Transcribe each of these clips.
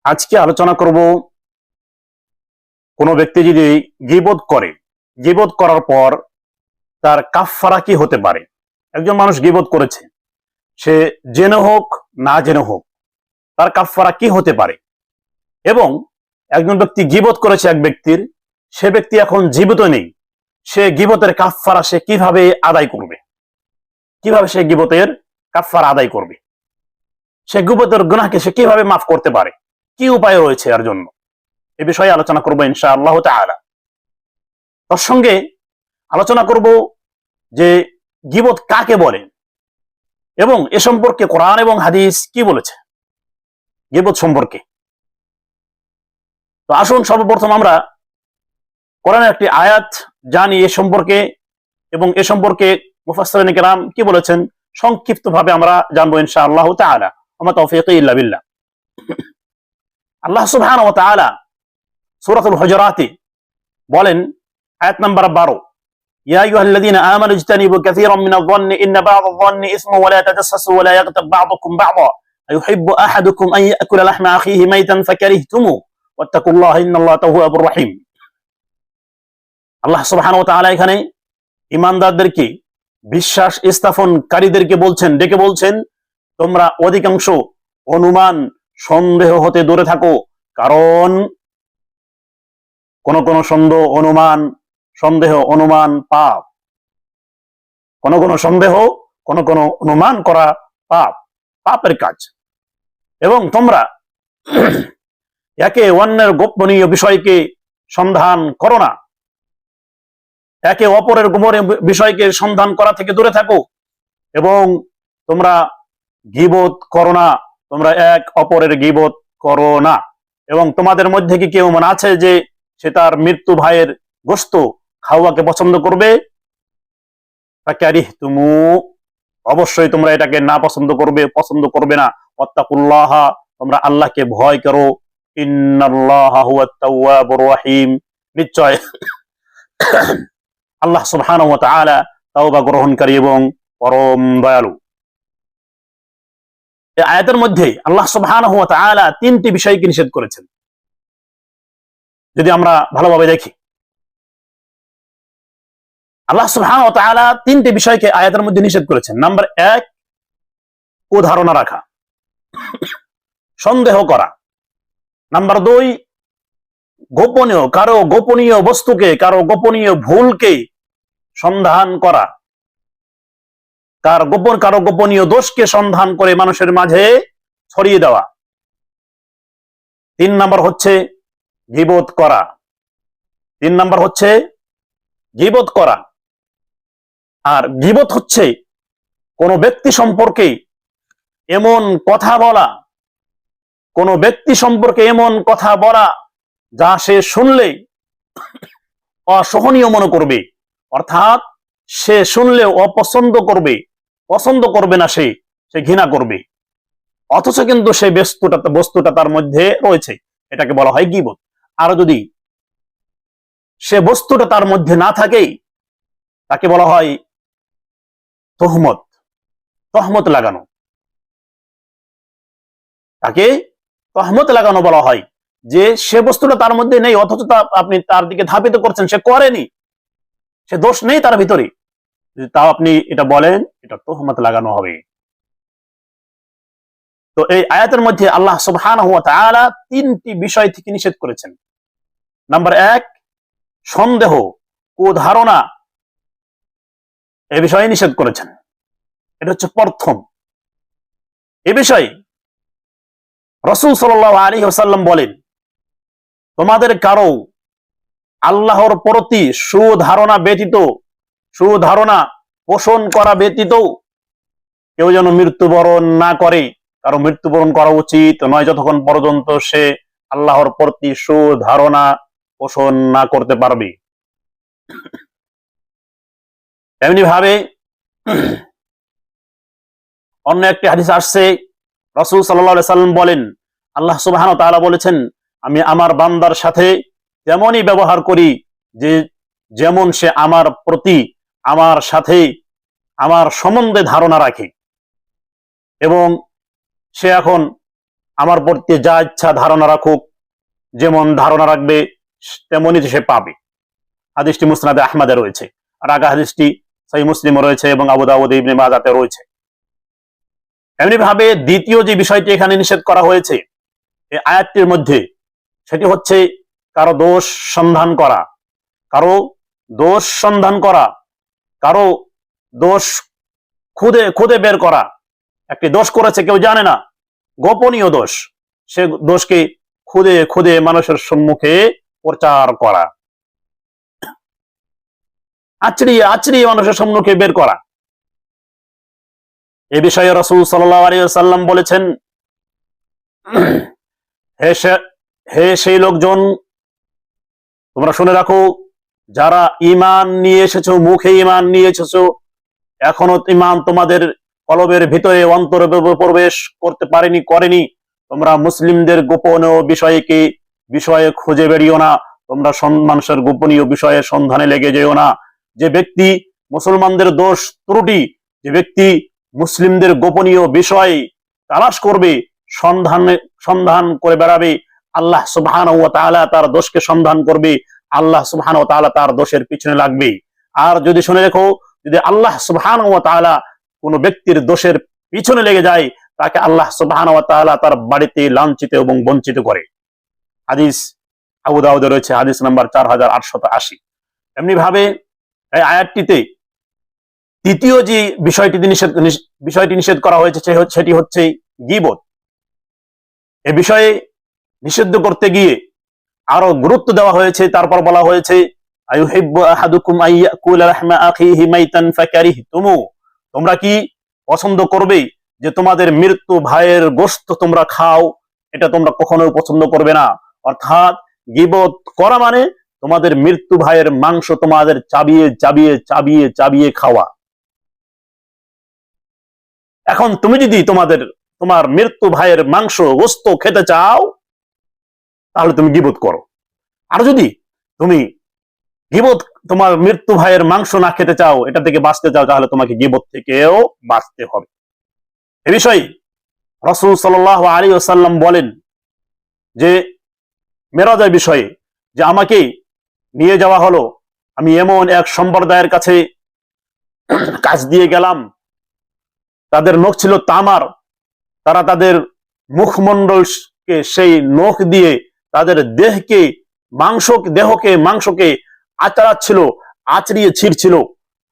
আজকে আলোচনা করব কোন ব্যক্তি যদি গীবত করে, গীবত করার পর তার কাফফারা কি হতে পারে। একজন মানুষ গীবত করেছে, সে জেনে হোক না জেনে হোক, তার কাফফারা কি হতে পারে। এবং একজন ব্যক্তি গীবত করেছে এক ব্যক্তির, সে ব্যক্তি এখন জীবিত নেই, সে গীবতের কাফফারা সে কিভাবে আদায় করবে, কিভাবে সে গীবতের কাফফারা আদায় করবে, সে গীবতের গুনাহকে সে কিভাবে মাফ করতে পারে, কি উপায় রয়েছে এর জন্য, এ বিষয়ে আলোচনা করবো ইনশাআল্লাহ তাআলা। তার সঙ্গে আলোচনা করব যে গীবত কাকে বলে এবং এ সম্পর্কে কোরআন এবং হাদিস কি বলেছে গীবত সম্পর্কে। তো আসুন সর্বপ্রথম আমরা কোরআনের একটি আয়াত জানি এ সম্পর্কে, এবং এ সম্পর্কে মুফাসসিরিন কিরাম কি বলেছেন সংক্ষিপ্তভাবে আমরা জানবো ইনশাআল্লাহ তাআলা। ওয়া মা তাওফীকি ইল্লা বিল্লাহ। আল্লাহ সুবহানাহু ওয়া তাআলা সূরাতুল হুজুরাতে বলেন, আয়াত নাম্বার 12, ইয়া আইয়ুহাল্লাযীনা আমানু ইজতানিবু কাসীরাম মিনায-যন্নি ইন্না বা'দায-যন্নি ইসমুন ওয়া লা তাজাসসাসু ওয়া লা ইয়াগতাব বা'দুকুম বা'দা আইয়ুহিব্বু আহাদুকুম আন ইয়াকুলা লাহমা আখিহি মাইতান ফাকারিহতুমু ওয়াত্তাকুল্লাহা ইন্নাল্লাহা তাওয়াবুর রাহিম। আল্লাহ সুবহানাহু ওয়া তাআলা এখানে ঈমানদারদেরকে, বিশ্বাস স্থাপনকারীদেরকে বলছেন, ডেকে বলছেন, তোমরা অধিকাংশ অনুমান সন্দেহ হতে দূরে থাকো, কারণ কোন কোন সন্দেহ অনুমান পাপ, কোন কোন সন্দেহ কোন কোন অনুমান করা পাপের কাজ। এবং তোমরা একে অন্যের গোপনীয় বিষয়কে সন্ধান করো না, একে অপরের গোপনীয় বিষয়কে সন্ধান করা থেকে দূরে থাকো, এবং তোমরা গীবত করো না, তোমরা এক অপরের গীবত করো না। এবং তোমাদের মধ্যে কি কেউ মনে আছে যে সে তার মৃত্যু ভাইয়ের গোশত খাওয়াকে পছন্দ করবে? ফাকারিহতুমু, অবশ্যই তোমরা এটাকে না পছন্দ করবে না। ওয়াত্তাকুল্লাহা, তোমরা আল্লাহকে ভয় করো। ইন্নাল্লাহা হুয়াত তাওয়াবুর রহিম, নিশ্চয় আল্লাহ সুবহানাহু ওয়া তাআলা তাওবা গ্রহণকারী এবং পরম দয়ালু। এই আয়াতের মধ্যে আল্লাহ সুবহানাহু ওয়া তাআলা তিনটি বিষয়কে নিষেধ করেছেন। যদি আমরা ভালোভাবে দেখি, আল্লাহ সুবহানাহু ওয়া তাআলা তিনটি বিষয়কে আয়াতের মধ্যে নিষেধ করেছেন। নাম্বার 1, কুধারণা রাখা, সন্দেহ করা। নাম্বার 2, কারো গোপনীয় বস্তুকে, কারো গোপনীয় ভুলকে সন্ধান করা, কারো গোপনীয় দোষকে সন্ধান করে মানুষের মাঝে ছড়িয়ে দেওয়া। 3 নাম্বার হচ্ছে গীবত করা। 3 নাম্বার হচ্ছে গীবত করা। আর গীবত হচ্ছে কোন ব্যক্তি সম্পর্কে এমন কথা বলা, কোন ব্যক্তি সম্পর্কে এমন কথা বলা যা সে শুনলে অসহনীয় মনে করবে, অর্থাৎ সে শুনলে অপছন্দ করবে, পছন্দ করবে না, সে ঘৃণা করবে, অথচ কিন্তু সেই বস্তুটা তার মধ্যে রয়েছে, এটাকে বলা হয় গীবত। আর যদি সে বস্তুটা তার মধ্যে না থাকে, তাকে বলা হয় তহমত লাগানো, তাকে তহমত লাগানো বলা হয়, যে সে বস্তুটা তার মধ্যে নেই, অথচ আপনি তার দিকে ধাবিত করছেন, সে করেনি, সে দোষ নেই তার ভিতরে, তাও আপনি এটা বলেন, এটা তহমত লাগানো হবে। তো এই আয়াতের মধ্যে আল্লাহ সুবহানাহু ওয়া তাআলা 3টি বিষয় থেকে নিষেধ করেছেন। নাম্বার 1, সন্দেহ, কুধারণা, এ বিষয়ে নিষেধ করেছেন। এটা হচ্ছে প্রথম। এ বিষয়ে রাসূল সাল্লাল্লাহু আলাইহি ওয়াসাল্লাম বলেন, তোমাদের কারো আল্লাহর প্রতি সুধারণা পোষণ করা ব্যতীত কেউ যেন মৃত্যুবরণ না করে। কারো মৃত্যুবরণ করা উচিত নয় যতক্ষণ পর্যন্ত সে আল্লাহর প্রতি সুধারণা পোষণ না করতে পারবে। এমনি ভাবে অন্য একটি হাদিস আসছে, রাসূল সাল্লাল্লাহু আলাইহি সাল্লাম বলেন, আল্লাহ সুবহানাহু ওয়া তাআলা বলেছেন, আমি আমার বান্দার সাথে তেমনই ব্যবহার করি যে যেমন সে আমার প্রতি, আমার সাথে, আমার সম্বন্ধে ধারণা রাখে। এবং সে এখন আমার প্রতি যা ইচ্ছা ধারণা রাখুক, যেমন ধারণা রাখবে তেমনই সে পাবে। হাদিসটি মুসনাদে আহমদে রয়েছে, আর আগা হাদিসটি সহিহ মুসলিমে রয়েছে এবং আবু দাউদ ইবনে মাজাতে রয়েছে। এমনি ভাবে দ্বিতীয় যে বিষয়টি এখানে নিষেধ করা হয়েছে এই আয়াতটির মধ্যে, সেটি হচ্ছে কারো দোষ সন্ধান করা, কারো দোষ সন্ধান করা, কারো দোষ খুদে খুদে বের করা। একটি দোষ করেছে কেউ জানে না, গোপনীয় দোষ, সে দোষকে খুদে খুদে মানুষের সম্মুখে প্রচার করা, আচড়িয়ে আচড়িয়ে মানুষের সম্মুখে বের করা। এ বিষয়ে রাসূল সাল্লাল্লাহু আলাইহি ওয়াসাল্লাম বলেছেন, হে সেই লোকজন, তোমরা শুনে রাখো, যারা ঈমান নিয়ে এসেছো, মুখে ঈমান নিয়ে এসেছো, এখনো ঈমান তোমাদের কলবের ভিতরে অন্তরে প্রবেশ করতে করেনি, তোমরা মুসলিমদের গোপনীয় বিষয়ে খুঁজে বেরিও না, তোমরা মানুষের গোপনীয় বিষয়ে সন্ধানে লেগে যেও না। যে ব্যক্তি মুসলমানদের দোষ ত্রুটি, যে ব্যক্তি মুসলিমদের গোপনীয় বিষয় তালাশ করবে, সন্ধান করে বেড়াবে, আল্লাহ সুবহানাহু ওয়া তাআলা তার দোষকে সন্ধান করবে, আল্লাহ সুবহানাহু ওয়া তাআলা তার দোষের পিছনে লাগবে। আর যদি শুনে রেখো, যদি আল্লাহ সুবহানাহু ওয়া তাআলা কোনো ব্যক্তির দোষের পিছনে লেগে যায়, তাকে আল্লাহ সুবহানাহু ওয়া তাআলা তার বাড়িতে লাঞ্ছিত এবং বঞ্চিত করে। হাদিস আবু দাউদে রয়েছে, হাদিস নাম্বার 4880। এমনি ভাবে এই আয়াতটিতে তৃতীয় যে বিষয়টি নিষেধ করা হয়েছে সেটি হচ্ছে গীবত। এ বিষয়ে নিষিদ্ধ করতে গিয়ে আরো গুরুত্ব দেওয়া হয়েছে। তারপর বলা হয়েছে, আইয়ুহিব্বু আহাদুকুম আইয়াকুলা লাহমা আখিহি মাইতান ফাকারিহতুমু, তোমরা কি পছন্দ করবে যে তোমাদের মৃত্যু ভাইয়ের গোশত তোমরা খাও? এটা তোমরা কখনোই পছন্দ করবে না। অর্থাৎ গীবত করা মানে তোমাদের মৃত্যু ভাইয়ের মাংস তোমাদের চাবিয়ে চাবিয়ে চাবিয়ে চাবিয়ে খাওয়া। এখন তুমি যদি তোমার মৃত্যু ভাইয়ের মাংস গোশত খেতে চাও, তাহলে তুমি গীবত করো। আর যদি তুমি তোমার মৃত্যু ভাইয়ের মাংস না খেতে চাও, এটা থেকে বাঁচতে চাও, তাহলে তোমাকে গীবত থেকেও বাঁচতে হবে। এ বিষয়ে রাসূল সাল্লাল্লাহু আলাইহি ওয়াসাল্লাম বলেন যে মেরাজের বিষয়ে, যে আমাকে নিয়ে যাওয়া হলো, আমি এমন এক সম্প্রদায়ের কাছে কাজ দিয়ে গেলাম, তাদের নখ ছিল তামার, তারা তাদের মুখমণ্ডলকে সেই নখ দিয়ে তাদের দেহকে মাংসকে আচড়াচ্ছিল, আচড়িয়ে ছিঁড়ছিল।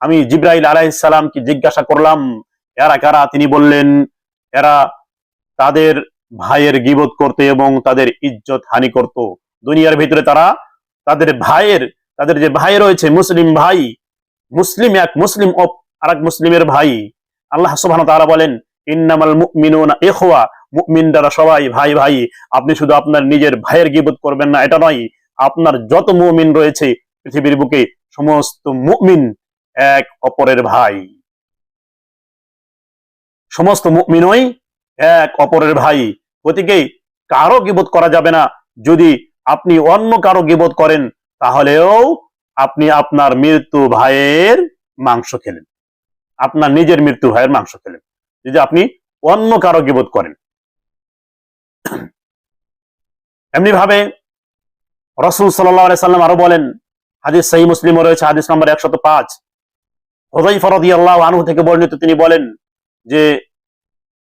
আমি জিবরাইল আলাইহিস সালামকে জিজ্ঞাসা করলাম, এরা কারা? তিনি বললেন, এরা তাদের ভাইয়ের গীবত করত এবং তাদের ইজ্জত হানি করত। দুনিয়ার ভিতরে তারা তাদের যে ভাই রয়েছে, মুসলিম ভাই, মুসলিম আরেক মুসলিমের ভাই। আল্লাহ সুবহানাহু ওয়া তাআলা বলেন, ইন্নামাল মুমিনুনা ইখওয়া, মুমিনরা সবাই ভাই ভাই। আপনি শুধু আপনার নিজের ভাইয়ের গীবত করবেন না এটা নয়, আপনার যত মুমিন রয়েছে পৃথিবীর বুকে, সমস্ত মুমিন এক অপরের ভাই, সমস্ত মুমিনই এক অপরের ভাই। গতিকে কারো গীবত করা যাবে না। যদি আপনি অন্য কারো গীবত করেন, তাহলেও আপনি আপনার মৃত্যু ভাইয়ের মাংস খেলেন, আপনার নিজের মৃত্যু ভাইয়ের মাংস খেলেন, যদি আপনি অন্য কারো গীবত করেন। এমনি ভাবে রাসূল সাল্লাল্লাহু আলাইহি সাল্লাম আরো বলেন, হাদিস সহিহ মুসলিমে রয়েছে, হাদিস নাম্বার 105, হুযায়ফা রাদিয়াল্লাহু আনহু থেকে বর্ণিত, তিনি বলেন যে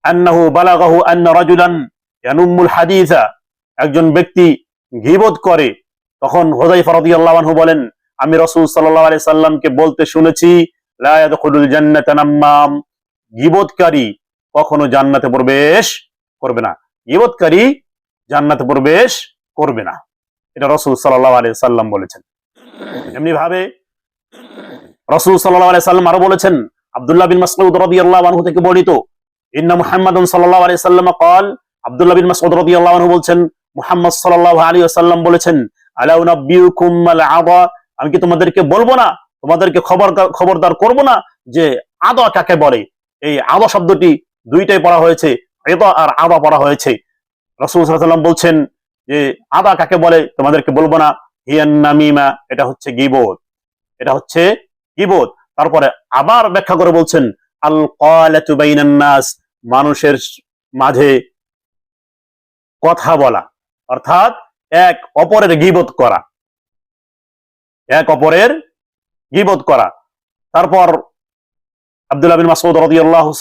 আন্নাহু বালাগাহু আন্না রাজুলান ইয়ানুমুল হাদিসা, একজন ব্যক্তি গীবত করে। তখন হুযায়ফা রাদিয়াল্লাহু আনহু বলেন, আমি রাসূল সাল্লাল্লাহু আলাইহি সাল্লামকে বলতে শুনেছি, লা ইয়াদখুলুল জান্নাতা নাম্মাম, গীবতকারী কখনো জান্নাতে প্রবেশ করবে না, গীবতকারী জান্নাতে প্রবেশ করবে না। এটা রাসূল সাল্লাল্লাহু আলাইহি সাল্লাম বলেছেন। এমনি ভাবে রাসূল সাল্লাল্লাহু আলাইহি সাল্লাম আরো বলেছেন, আব্দুল্লাহ বিন মাসউদ রাদিয়াল্লাহু আনহু থেকে বর্ণিত, ইন্না মুহাম্মাদুন সাল্লাল্লাহু আলাইহি সাল্লাম قال, আব্দুল্লাহ বিন মাসউদ রাদিয়াল্লাহু আনহু বলেন, মুহাম্মদ সাল্লাল্লাহু আলাইহি ওয়াসাল্লাম বলেছেন, আলা উনাব্বিউকুম মাল আদা, আমি কি তোমাদেরকে বলবো না, তোমাদেরকে খবরদার করব না যে আদা কাকে বলে? এই আদা শব্দটি দুইটাই পড়া হয়েছে, ইদা আর আদা পড়া হয়েছে। রাসূল সাল্লাল্লাহু আলাইহি ওয়াসাল্লাম বলছেন যে আদা কাকে বলে তোমাদেরকে বলবো না, হিয়ান নামিমা, এটা হচ্ছে গীবত, এটা হচ্ছে গীবত। তারপরে আবার ব্যাখ্যা করে বলছেন, আল ক্বালাতু বাইনান নাস, মানুষের মাঝে কথা বলা, অর্থাৎ এক অপরের গীবত করা, এক অপরের গীবত করা। তারপর আব্দুল্লাহ বিন মাসউদ রাদিয়াল্লাহু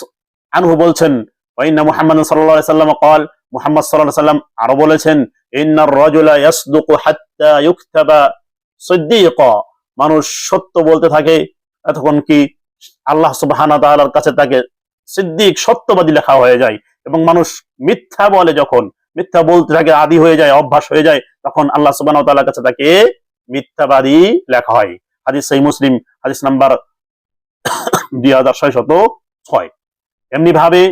আনহু বলছেন, ওয়া ইন্না মুহাম্মাদান সাল্লাল্লাহু আলাইহি ওয়াসাল্লাম قال, মুহাম্মদ সাল্লাল্লাহু আলাইহি ওয়াসাল্লাম আরো বলেছেন, ইন্নার রাজুলা ইয়াসদুকু হাত্তা ইউকতাবা সিদ্দীকা, মানুষ সত্য বলতে থাকে এতক্ষণ কি আল্লাহ সুবহানাহু ওয়া তাআলার কাছে তাকে সিদ্দিক, সত্যবাদী লেখা হয়ে যায়। এবং মানুষ মিথ্যা বলে, যখন মিথ্যা বলতে থাকে আদি হয়ে যায়, অভ্যাস হয়ে যায়, তখন আল্লাহ সুবহানাহু ওয়া তাআলার কাছে তাকে মিথ্যাবাদী লেখা হয়। হাদিস সহিহ মুসলিম, হাদিস নাম্বার 2606। এমনি ভাবে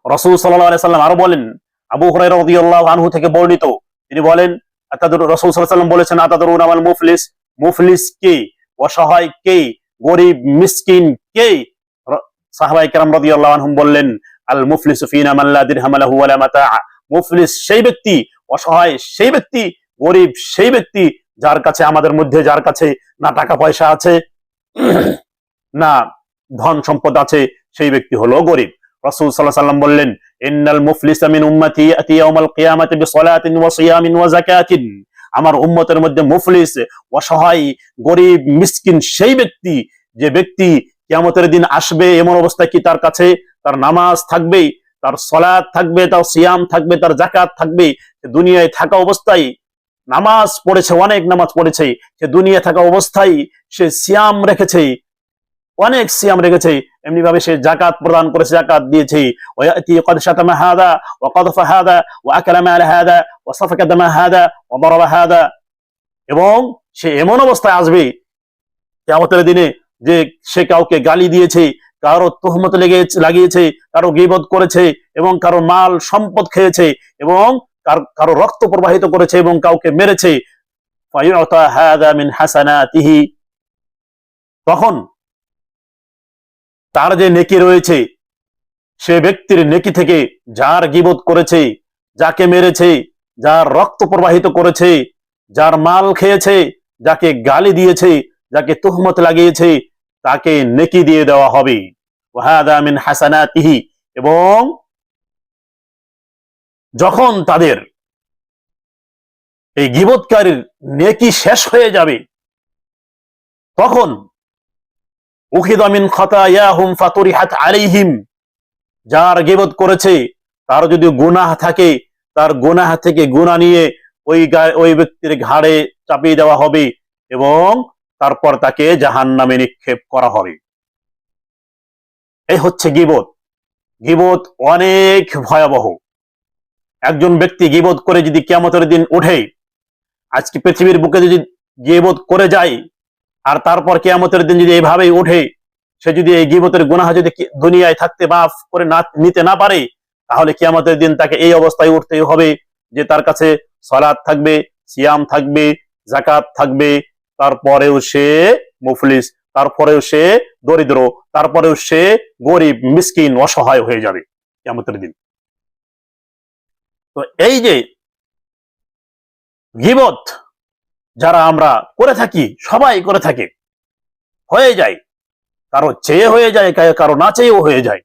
রাসূল সাল্লাল্লাহু আলাইহি সাল্লাম আরো বলেন, আবু হুরায়রা রাদিয়াল্লাহু আনহু থেকে বর্ণিত, তিনি বলেন, রাসূল সাল্লাল্লাহু আলাইহি সাল্লাম বলেছেন, আতাদরুনা মাল মুফলিস, মুফলিস কে, অসহায় কে, গরীব মিসকিন কে? সাহাবায়ে কেরাম রাদিয়াল্লাহু আনহুম বললেন, আল মুফলিসু ফিনা মান লা দিরহাম লাহু ওয়া লা মাতা', মুফলিস সেই ব্যক্তি, অসহায় সেই ব্যক্তি, গরীব সেই ব্যক্তি যার কাছে, আমাদের মধ্যে যার কাছে না টাকা পয়সা আছে না ধন সম্পদ আছে, সেই ব্যক্তি হলো গরীব। রাসূল সাল্লাল্লাহু আলাইহি ওয়াসাল্লাম বললেন, ইন্নাল মুফলিসা মিন উম্মতি ইয়াতি ইয়াউমাল কিয়ামাতি বিসসালাতিন ওয়া সিয়ামিন ওয়া যাকাতিন, আমার উম্মতের মধ্যে মুফলিস, অসহায়, গরীব, মিসকিন সেই ব্যক্তি, যে ব্যক্তি কিয়ামতের দিন আসবে এমন অবস্থায় কি তার কাছে তার নামাজ থাকবে, তার সালাত থাকবে, তার সিয়াম থাকবে, তার যাকাত থাকবে। দুনিয়ায় থাকা অবস্থায় নামাজ পড়েছে, অনেক নামাজ পড়েছে, সে দুনিয়ায় থাকা অবস্থায় সে সিয়াম রেখেছে, অনেক সিয়াম রেখেছে, এমনি ভাবে সে যাকাত প্রদান করেছে, যাকাত দিয়েছে। ওয়ায়াতি ক্বাদ শাতামা হাদা ওয়া কাযফা হাদা ওয়া আকালা মাল হাদা ওয়া সাফাকা দামা হাদা ওয়া দারাবা হাদা, এবং সে এমন অবস্থায় আসবে কিয়ামতের দিনে যে সে কাউকে গালি দিয়েছে, কারো তুহমত লাগিয়েছে, কারো গীবত করেছে, এবং কারো মাল সম্পদ খেয়েছে, এবং কারো রক্ত প্রবাহিত করেছে, এবং কাউকে মেরেছে। ফায়ুতা হাদা মিন হাসানাতিহি, তখন তার যে নেকি রয়েছে, সে ব্যক্তির নেকি থেকে যার গীবত করেছে, যাকে মেরেছে, যার রক্ত প্রবাহিত করেছে, যার মাল খেয়েছে, যাকে গালি দিয়েছে, যাকে তুহমত লাগিয়েছে, তাকে নেকি দিয়ে দেওয়া হবে। ওয়াহাদা মিন হাসানাতিহি, এবং যখন তাদের এই গীবতকারীর নেকি শেষ হয়ে যাবে, তখন উখিযা মিন খাতায়াহুম ফাতুরিহাত আলাইহিম, যার গীবত করেছে তার যদি গুনাহ থাকে, তার গুনাহ থেকে গুনাহ নিয়ে ওই ব্যক্তির ঘাড়ে চাপিয়ে দেওয়া হবে, এবং তারপর তাকে জাহান্নামে নিক্ষেপ করা হবে। এই হচ্ছে গীবত। গীবত অনেক ভয়াবহ। একজন ব্যক্তি গীবত করে যদি কিয়ামতের দিন ওঠে, আজকে পৃথিবীর বুকে যদি গীবত করে যায়, আর তারপর কিয়ামতের দিন যদি এইভাবেই ওঠে, সে যদি এই গীবতের গুনাহ যদি দুনিয়ায় থাকতে মাফ করে নিতে না পারে, তাহলে কিয়ামতের দিন তাকে এই অবস্থায় উঠতে হবে যে তার কাছে সালাত থাকবে, সিয়াম থাকবে, যাকাত থাকবে, তারপরেও সে মুফলিস, তারপরেও সে দরিদ্র, তারপরেও সে গরিব, মিসকিন, অসহায় হয়ে যাবে কিয়ামতের দিন। তো এই যে গীবত যারা আমরা করে থাকি, সবাই করে থাকে, হয়ে যায়, কারো চেয়ে হয়ে যায়, কারো না চেয়েও হয়ে যায়।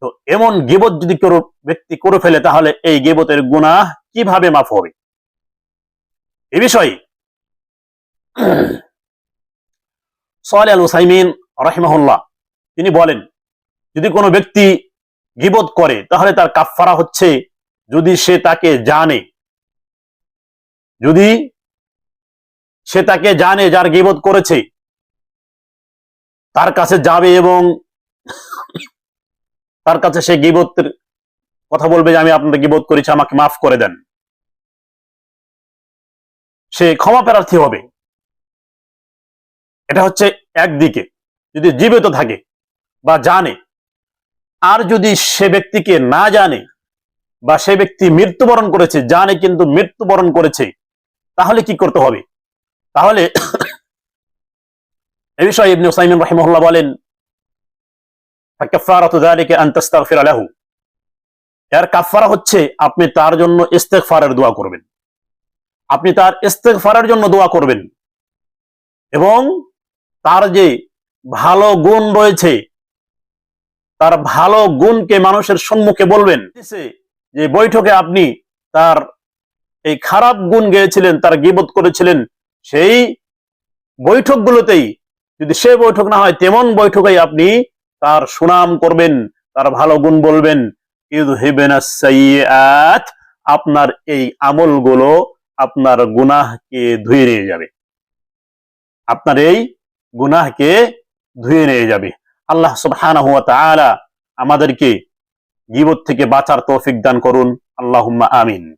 তো এমন গীবত যদি কোনো ব্যক্তি করে ফেলে, তাহলে এই গীবতের গুনাহ কিভাবে মাফ হবে? এ বিষয়ে সালেহ আল উসাইমিন রাহিমাহুল্লাহ তিনি বলেন, যদি কোনো ব্যক্তি গীবত করে, তাহলে তার কাফফারা হচ্ছে, যদি সে তাকে জানে, যদি সে তাকে জানে যার গীবত করেছে, তার কাছে যাবে এবং তার কাছে সে গীবতের কথা বলবে যে আমি আপনাদের গীবত করেছি, আমাকে মাফ করে দেন, সে ক্ষমা প্রার্থী হবে। এটা হচ্ছে একদিকে, যদি জীবিত থাকে বা জানে। আর যদি সে ব্যক্তিকে না জানে, বা সে ব্যক্তি মৃত্যুবরণ করেছে, জানে কিন্তু মৃত্যুবরণ করেছে, তাহলে কি করতে হবে? তাহলে এ বিষয়ে ইবনে উসাইমিন রাহিমাহুল্লাহ বলেন, ফাকাফারাতু যালিকা আন তাস্তাগফিরা লাহু, এর কাফফারা হচ্ছে আপনি তার জন্য ইস্তেগফারের দোয়া করবেন, আপনি তার ইস্তেগফারের জন্য দোয়া করবেন, এবং তার যে ভালো গুণ রয়েছে, তার ভালো গুণকে মানুষের সম্মুখে বলবেন। যে বৈঠকে আপনি তার এই খারাপ গুণ গেয়েছিলেন, তার গীবত করেছিলেন, সেই বৈঠকগুলোতেই যদি সে বৈঠক না হয় তেমন বৈঠকেই আপনি তার সুনাম করবেন, তার ভালো গুণ বলবেন। ইউযহিবানাস সাইয়্যাত, আপনার এই আমলগুলো আপনার গুনাহকে ধুয়ে নিয়ে যাবে, আপনার এই গুনাহকে ধুয়ে নিয়ে যাবে। আল্লাহ সুবহানাহু ওয়া তাআলা আমাদেরকে গীবত থেকে বাঁচার তৌফিক দান করুন। আল্লাহুম্মা আমিন।